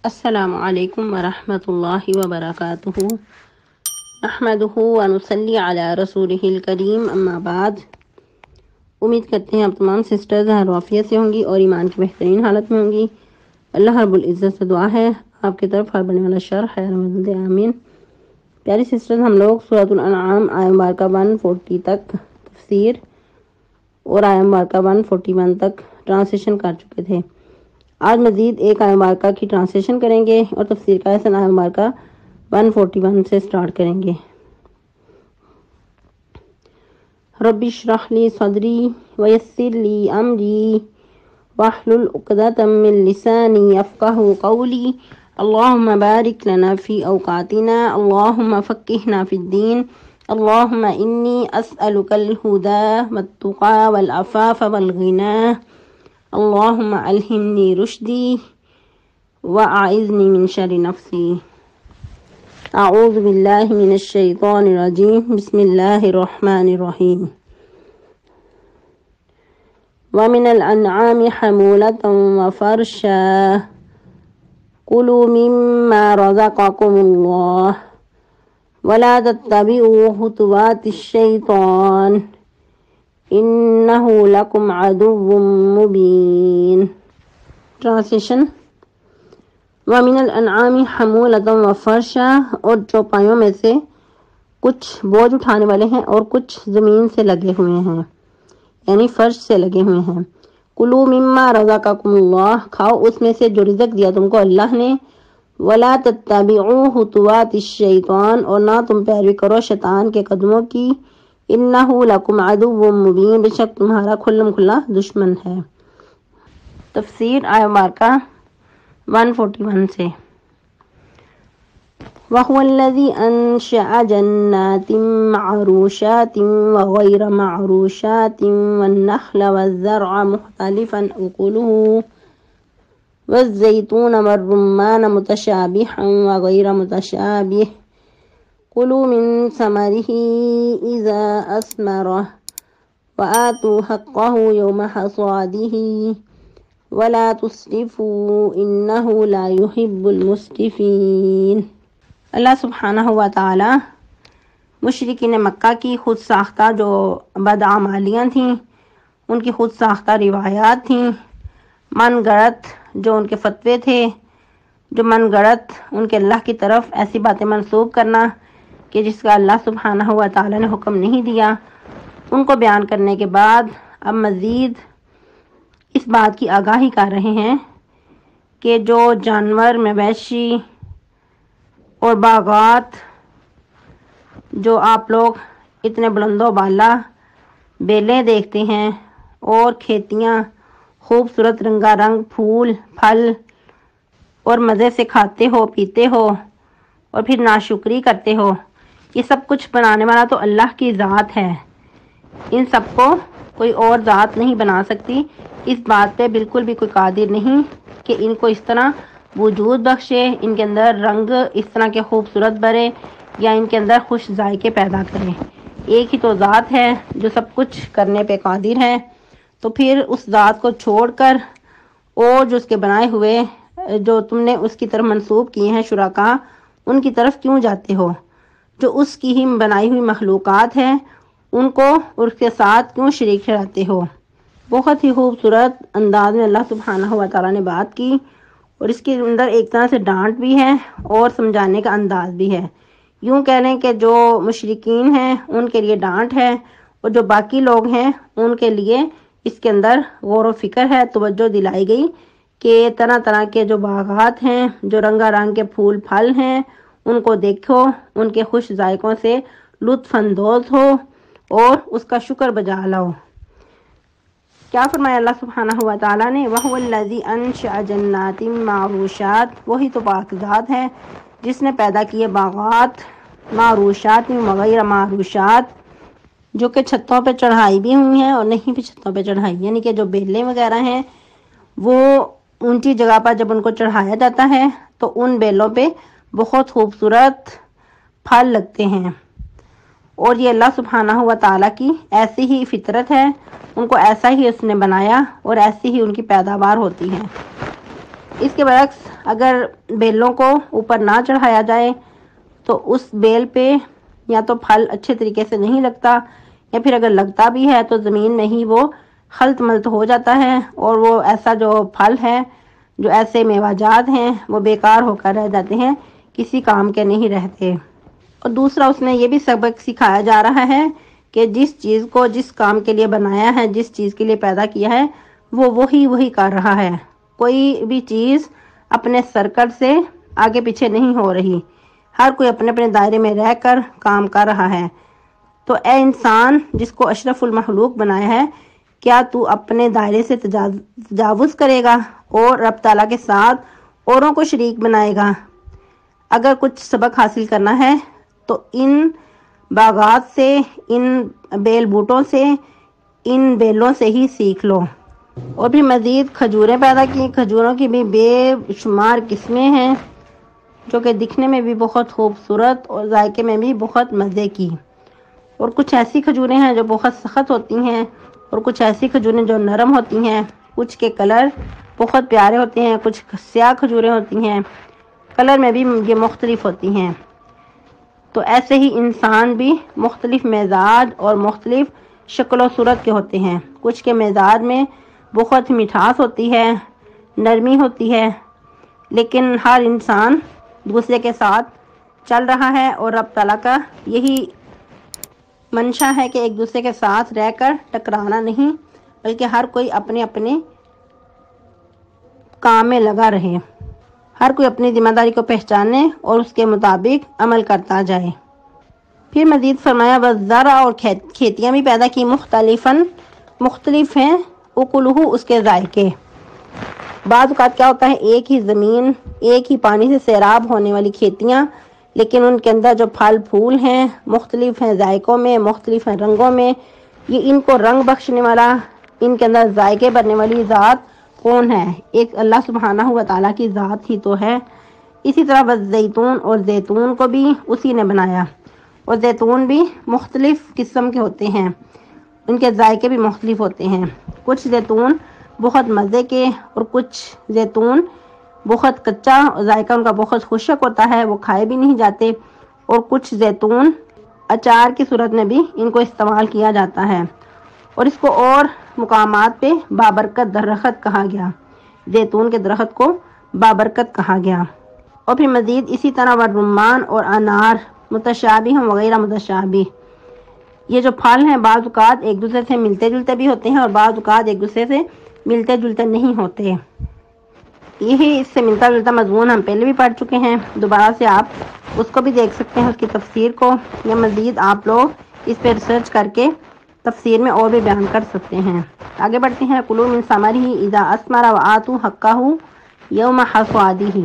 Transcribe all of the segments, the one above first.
السلام علیکم ورحمۃ اللہ وبرکاتہ نحمدہ ونصلی علی رسولہ الکریم اما بعد۔ امید کرتے ہیں آپ تمام سسٹرز عافیت سے ہوں گی اور ایمان کی بہترین حالت میں ہوں گی۔ اللہ رب العزت سے دعا ہے آپ کی طرف ہر بننے والا شر خیر مدد آمین۔ پیاری سسٹرز، ہم لوگ سورۃ الانعام آیہ مبارکہ 140 تک تفسیر اور آیہ مبارکہ 141 تک ٹرانسلیشن کر چکے تھے۔ آج مزید ایک آیہ مبارکہ کی ٹرانسلیشن کریں گے اور تفسیر کا آیہ مبارکہ 141 سے سٹارٹ کریں گے۔ رب اشرح لی صدری ویسر لی امری واحلل عقدۃ من لسانی یفقہوا قولی اللہم بارک لنا فی اوقاتنا اللہم فقہنا فی الدین اللہم انی اسألک الہدی والتقی والعفاف والغنی اللہم الہمنی رشدی واعذنی من شر نفسی۔ اعوذ باللہ من الشیطان الرجیم بسم اللہ الرحمن الرحیم۔ ومن الانعام حمولۃ وفرشا کلوا مما رزقکم اللہ ولا تتبعوا خطوات الشیطان انہ لکم عدو مبین۔ ٹرانسلیشن۔ وَمِنَ الْأَنْعَامِ حَمُولَةً وَفَرْشًا، اور چوپایوں میں سے کچھ بوجھ اٹھانے والے ہیں اور کچھ زمین سے لگے ہوئے ہیں، یعنی فرش سے لگے ہوئے ہیں۔ کُلُوا مِمَّا رَزَقَكُمُ اللَّهُ، کھاؤ اس میں سے جو رزق دیا تم کو اللہ نے۔ وَلَا تَتَّبِعُوا خُطُوَاتِ الشَّيْطَانِ، اور نہ تم پیروی کرو شیطان کے قدموں کی۔ اِنَّهُ لَكُمْ عَدُوٌّ مُّبِينٌ، بے شک تمہارا کھلم کھلا دشمن ہے۔ تفسیر آیہ مبارکہ 141 سے۔ وَهُوَ الَّذِي أَنشَأَ جَنَّاتٍ مَّعْرُوشَاتٍ وَغَيْرَ مَعْرُوشَاتٍ وَالنَّخْلَ وَالزَّرْعَ مُخْتَلِفًا أُكُلُهُ وَالزَّيْتُونَ وَالرُّمَّانَ مُتَشَابِهًا وَغَيْرَ مُتَشَابِهٍ كُلُوا مِن ثَمَرِهِ إِذَا أَثْمَرَ وَآتُوا حَقَّهُ يَوْمَ حَصَادِهِ وَلَا تُسْرِفُوا إِنَّهُ لَا يُحِبُّ الْمُسْرِفِينَ۔ اللہ سبحانہ و تعالی مشرکین مکہ کی خود ساختہ جو بدعمالیاں تھیں، ان کی خود ساختہ روایات تھیں، من گڑت جو ان کے فتوے تھے، جو من گڑت ان کے اللہ کی طرف ایسی باتیں منسوب کرنا کہ جس کا اللہ سبحانہ و تعالی نے حکم نہیں دیا، ان کو بیان کرنے کے بعد اب مزید اس بات کی آگاہی کر رہے ہیں کہ جو جانور، مویشی اور باغات جو آپ لوگ اتنے بلند و بالا بیلیں دیکھتے ہیں اور کھیتیاں خوبصورت رنگا رنگ پھول پھل اور مزے سے کھاتے ہو پیتے ہو اور پھر ناشکری کرتے ہو، یہ سب کچھ بنانے والا تو اللہ کی ذات ہے۔ ان سب کو کوئی اور ذات نہیں بنا سکتی، اس بات پہ بالکل بھی کوئی قادر نہیں کہ ان کو اس طرح وجود بخشے، ان کے اندر رنگ اس طرح کے خوبصورت بھرے یا ان کے اندر خوش ذائقے پیدا کرے۔ ایک ہی تو ذات ہے جو سب کچھ کرنے پہ قادر ہے، تو پھر اس ذات کو چھوڑ کر اور جو اس کے بنائے ہوئے جو تم نے اس کی طرف منسوب کیے ہیں شرکا، ان کی طرف کیوں جاتے ہو؟ جو اس کی ہی بنائی ہوئی مخلوقات ہیں ان کو اس کے ساتھ کیوں شریک ٹھہراتے ہو؟ بہت ہی خوبصورت انداز میں اللہ سبحانہ و تعالیٰ نے بات کی، اور اس کے اندر ایک طرح سے ڈانٹ بھی ہے اور سمجھانے کا انداز بھی ہے۔ یوں کہہ لیں کہ جو مشرکین ہیں ان کے لیے ڈانٹ ہے، اور جو باقی لوگ ہیں ان کے لیے اس کے اندر غور و فکر ہے، توجہ دلائی گئی کہ طرح طرح کے جو باغات ہیں، جو رنگا رنگ کے پھول پھل ہیں، ان کو دیکھو، ان کے خوش ذائقوں سے لطف اندوز ہو اور اس کا شکر بجا لاؤ۔ کیا فرمایا اللہ سبحانہ و تعالیٰ نے؟ وَهُوَ الَّذِي أَنشَأَ جَنَّاتٍ مَّعْرُوشَاتٍ، وہی تو پاک ذات ہے جس نے پیدا کیے باغات، معروشات وغیرہ معروشات، جو کہ چھتوں پہ چڑھائی بھی ہوئی ہیں اور نہیں بھی چھتوں پہ چڑھائی، یعنی کہ جو بیلیں وغیرہ ہیں وہ اونچی جگہ پر جب ان کو چڑھایا جاتا ہے تو ان بیلوں پہ بہت خوبصورت پھل لگتے ہیں، اور یہ اللہ سبحانہ و تعالیٰ کی ایسی ہی فطرت ہے، ان کو ایسا ہی اس نے بنایا اور ایسی ہی ان کی پیداوار ہوتی ہے۔ اس کے برعکس اگر بیلوں کو اوپر نہ چڑھایا جائے تو اس بیل پہ یا تو پھل اچھے طریقے سے نہیں لگتا، یا پھر اگر لگتا بھی ہے تو زمین میں ہی وہ خلط ملط ہو جاتا ہے، اور وہ ایسا جو پھل ہے، جو ایسے میوہ جات ہیں، وہ بیکار ہو کر رہ جاتے ہیں، کسی کام کے نہیں رہتے۔ اور دوسرا اس میں یہ بھی سبق سکھایا جا رہا ہے کہ جس چیز کو جس کام کے لیے بنایا ہے، جس چیز کے لیے پیدا کیا ہے، وہ وہی کر رہا ہے۔ کوئی بھی چیز اپنے سرکٹ سے آگے پیچھے نہیں ہو رہی، ہر کوئی اپنے اپنے دائرے میں رہ کر کام کر رہا ہے۔ تو اے انسان جس کو اشرف المخلوق بنایا ہے، کیا تو اپنے دائرے سے تجاوز کرے گا اور رب تعالیٰ کے ساتھ اوروں کو شریک بنائے گا؟ اگر کچھ سبق حاصل کرنا ہے تو ان باغات سے، ان بیل بوٹوں سے، ان بیلوں سے ہی سیکھ لو۔ اور بھی مزید کھجوریں پیدا کی، کھجوروں کی بھی بے شمار قسمیں ہیں جو کہ دکھنے میں بھی بہت خوبصورت اور ذائقے میں بھی بہت مزے کی۔ اور کچھ ایسی کھجوریں ہیں جو بہت سخت ہوتی ہیں، اور کچھ ایسی کھجوریں جو نرم ہوتی ہیں، کچھ کے کلر بہت پیارے ہوتے ہیں، کچھ سیاہ کھجوریں ہوتی ہیں، کلر میں بھی یہ مختلف ہوتی ہیں۔ تو ایسے ہی انسان بھی مختلف مزاج اور مختلف شکل و صورت کے ہوتے ہیں۔ کچھ کے مزاج میں بہت مٹھاس ہوتی ہے، نرمی ہوتی ہے، لیکن ہر انسان دوسرے کے ساتھ چل رہا ہے، اور رب تعالیٰ کا یہی منشا ہے کہ ایک دوسرے کے ساتھ رہ کر ٹکرانا نہیں، بلکہ ہر کوئی اپنے اپنے کام میں لگا رہے، ہر کوئی اپنی ذمہ داری کو پہچانے اور اس کے مطابق عمل کرتا جائے۔ پھر مزید فرمایا وَالزَّرْعَ، اور کھیتیاں بھی پیدا کی، مختلف ہیں، اُکُلُہُ، اس کے ذائقے۔ بعض اوقات کیا ہوتا ہے، ایک ہی زمین، ایک ہی پانی سے سیراب ہونے والی کھیتیاں، لیکن ان کے اندر جو پھل پھول ہیں مختلف ہیں ذائقوں میں، مختلف ہیں رنگوں میں۔ یہ ان کو رنگ بخشنے والا، ان کے اندر ذائقے بھرنے والی ذات کون ہے؟ ایک اللہ سبحانہ و تعالیٰ کی ذات ہی تو ہے۔ اسی طرح والزیتون، اور زیتون کو بھی اسی نے بنایا، اور زیتون بھی مختلف قسم کے ہوتے ہیں، ان کے ذائقے بھی مختلف ہوتے ہیں۔ کچھ زیتون بہت مزے کے، اور کچھ زیتون بہت کچا، ذائقہ ان کا بہت خشک ہوتا ہے، وہ کھائے بھی نہیں جاتے۔ اور کچھ زیتون اچار کی صورت میں بھی ان کو استعمال کیا جاتا ہے، اور اس کو اور مقامات پہ بابرکت درخت کہا گیا، زیتون کے درخت کو بابرکت کہا گیا۔ اور پھر مزید اسی طرح والرمان، اور انار، متشابہ وغیرہ متشابہ۔ یہ جو پھل ہیں بعض اوقات ایک دوسرے سے ملتے جلتے بھی ہوتے ہیں، اور بعض اوقات ایک دوسرے سے ملتے جلتے نہیں ہوتے۔ یہی اس سے ملتا جلتا مضمون ہم پہلے بھی پڑھ چکے ہیں، دوبارہ سے آپ اس کو بھی دیکھ سکتے ہیں، اس کی تفسیر کو، یا مزید آپ لوگ اس پہ ریسرچ کر کے تفسیر میں اور بھی بیان کر سکتے ہیں۔ آگے بڑھتے ہیں۔ کلوا من ثمرہ اذا اثمر وآتوا حقہ یوم حصادہ۔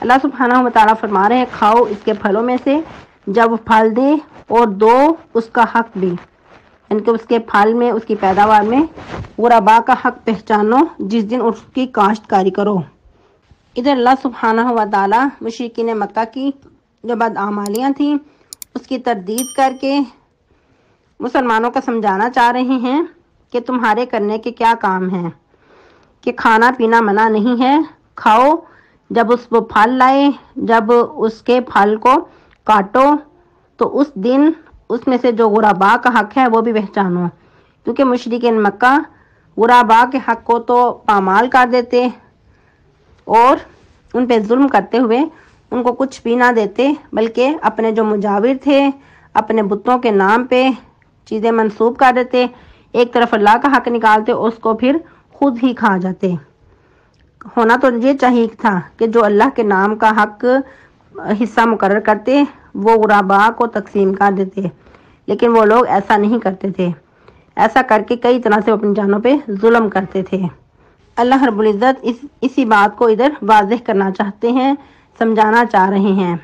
اللہ سبحانہ و تعالیٰ فرما رہے ہیں کھاؤ اس کے پھلوں میں سے جب پھل دے، اور دو اس کا حق بھی، یعنی کہ اس کے پھل میں، اس کی پیداوار میں غرباء کا حق پہچانو جس دن اس کی کاشتکاری کرو۔ ادھر اللہ سبحانہ و تعالیٰ مشرکین مکہ کی جو بدعمالیاں تھیں اس کی تردید کر کے مسلمانوں کو سمجھانا چاہ رہے ہیں کہ تمہارے کرنے کے کیا کام ہیں، کہ کھانا پینا منع نہیں ہے، کھاؤ جب اس وہ پھل لائے، جب اس کے پھل کو کاٹو تو اس دن اس میں سے جو غرباء کا حق ہے وہ بھی پہچانو، کیونکہ مشرکین مکہ غرباء کے حق کو تو پامال کر دیتے اور ان پہ ظلم کرتے ہوئے ان کو کچھ بھی نہ دیتے، بلکہ اپنے جو مجاور تھے اپنے بتوں کے نام پہ چیزیں منسوب کر دیتے، ایک طرف اللہ کا حق نکالتے اور اس کو پھر خود ہی کھا جاتے۔ ہونا تو یہ چاہیے تھا کہ جو اللہ کے نام کا حق حصہ مقرر کرتے وہ غرباء کو تقسیم کر دیتے، لیکن وہ لوگ ایسا نہیں کرتے تھے، ایسا کر کے کئی طرح سے اپنی جانوں پہ ظلم کرتے تھے۔ اللہ رب العزت اسی بات کو ادھر واضح کرنا چاہتے ہیں، سمجھانا چاہ رہے ہیں۔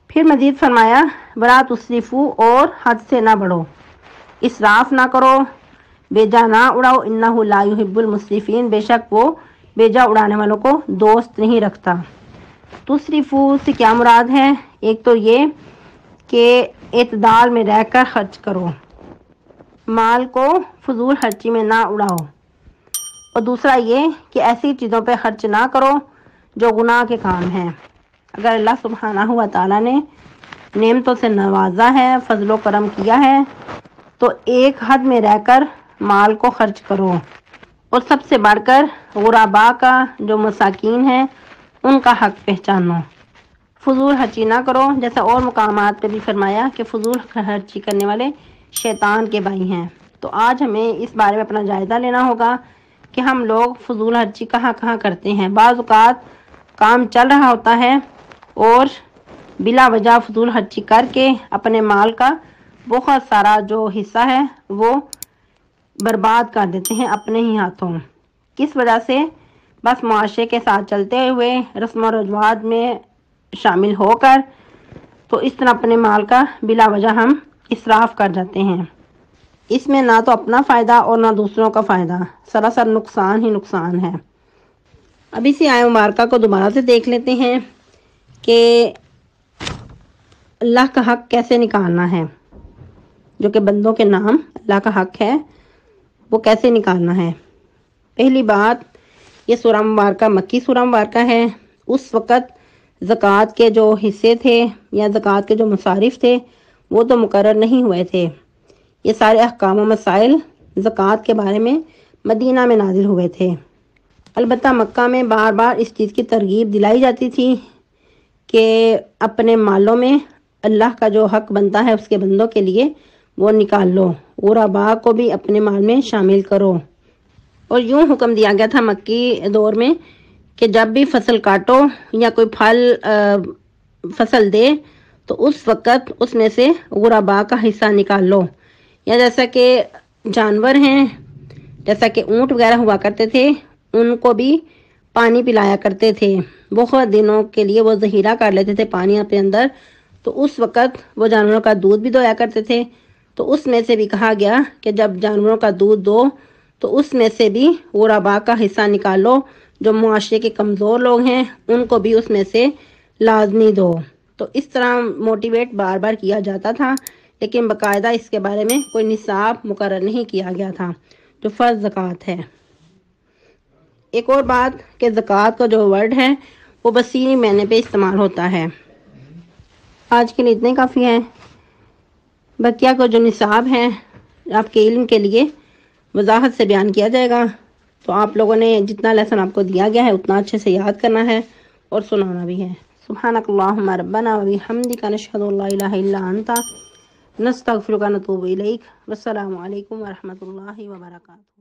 پھر مزید فرمایا وَلَا تُسْرِفُوا، اور حد سے نہ بڑھو، اسراف نہ کرو، بیجا نہ اڑاؤ، اِنَّهُ لَا يُحِبُّ الْمُسْرِفِينَ، بے شک وہ بیجا اڑانے والوں کو دوست نہیں رکھتا۔ تُسْرِفُوا سے کیا مراد ہے؟ ایک تو یہ کہ اعتدال میں رہ کر خرچ کرو، مال کو فضول خرچی میں نہ اڑاؤ، اور دوسرا یہ کہ ایسی چیزوں پہ خرچ نہ کرو جو گناہ کے کام ہیں۔ اگر اللہ سبحانہ و تعالیٰ نے نعمتوں سے نوازا ہے، فضل و کرم کیا ہے، تو ایک حد میں رہ کر مال کو خرچ کرو، اور سب سے بڑھ کر غرباء کا، جو مساکین ہیں، ان کا حق پہچانو۔ فضول خرچی نہ کرو، جیسا اور مقامات پہ بھی فرمایا کہ فضول خرچی کرنے والے شیطان کے بھائی ہیں۔ تو آج ہمیں اس بارے میں اپنا جائزہ لینا ہوگا کہ ہم لوگ فضول خرچی کہاں کہاں کرتے ہیں۔ بعض اوقات کام چل رہا ہوتا ہے اور بلا وجہ فضول خرچی کر کے اپنے مال کا بہت سارا جو حصہ ہے وہ برباد کر دیتے ہیں اپنے ہی ہاتھوں۔ کس وجہ سے؟ بس معاشرے کے ساتھ چلتے ہوئے، رسم و رواج میں شامل ہو کر، تو اس طرح اپنے مال کا بلا وجہ ہم اسراف کر جاتے ہیں۔ اس میں نہ تو اپنا فائدہ اور نہ دوسروں کا فائدہ، سراسر نقصان ہی نقصان ہے۔ اب اسی آیت مبارکہ کو دوبارہ سے دیکھ لیتے ہیں کہ اللہ کا حق کیسے نکالنا ہے، جو کہ بندوں کے نام اللہ کا حق ہے، وہ کیسے نکالنا ہے۔ پہلی بات، یہ سورہ مبارکہ مکی سورہ مبارکہ ہے۔ اس وقت زکوٰۃ کے جو حصے تھے یا زکوٰۃ کے جو مصارف تھے وہ تو مقرر نہیں ہوئے تھے۔ یہ سارے احکام و مسائل زکوٰۃ کے بارے میں مدینہ میں نازل ہوئے تھے۔ البتہ مکہ میں بار بار اس چیز کی ترغیب دلائی جاتی تھی کہ اپنے مالوں میں اللہ کا جو حق بنتا ہے اس کے بندوں کے لیے وہ نکال لو، غرباء کو بھی اپنے مال میں شامل کرو۔ اور یوں حکم دیا گیا تھا مکی دور میں کہ جب بھی فصل کاٹو یا کوئی پھل فصل دے تو اس وقت اس میں سے غرباء کا حصہ نکال لو، یا جیسا کہ جانور ہیں، جیسا کہ اونٹ وغیرہ ہوا کرتے تھے، ان کو بھی پانی پلایا کرتے تھے، بہت دنوں کے لیے وہ ذخیرہ کر لیتے تھے پانی اپنے اندر، تو اس وقت وہ جانوروں کا دودھ بھی دویا کرتے تھے۔ تو اس میں سے بھی کہا گیا کہ جب جانوروں کا دودھ دو تو اس میں سے بھی غرباء کا حصہ نکالو، جو معاشرے کے کمزور لوگ ہیں ان کو بھی اس میں سے لازمی دو۔ تو اس طرح موٹیویٹ بار بار کیا جاتا تھا، لیکن باقاعدہ اس کے بارے میں کوئی نصاب مقرر نہیں کیا گیا تھا جو فرض زکوٰۃ ہے۔ ایک اور بات کہ زکوٰۃ کا جو ورڈ ہے وہ بصیری معنی پہ استعمال ہوتا ہے۔ آج کے لیے اتنے کافی ہے۔ بقیہ کو جو نصاب ہے آپ کے علم کے لیے وضاحت سے بیان کیا جائے گا، تو آپ لوگوں نے جتنا لیسن آپ کو دیا گیا ہے اتنا اچھے سے یاد کرنا ہے اور سنانا بھی ہے۔ سبحانک اللہم ربنا و بحمدک نشہد ان لا الہ الا انت نستغفرک و نتوب الیک۔ والسلام علیکم ورحمۃ اللہ وبرکاتہ۔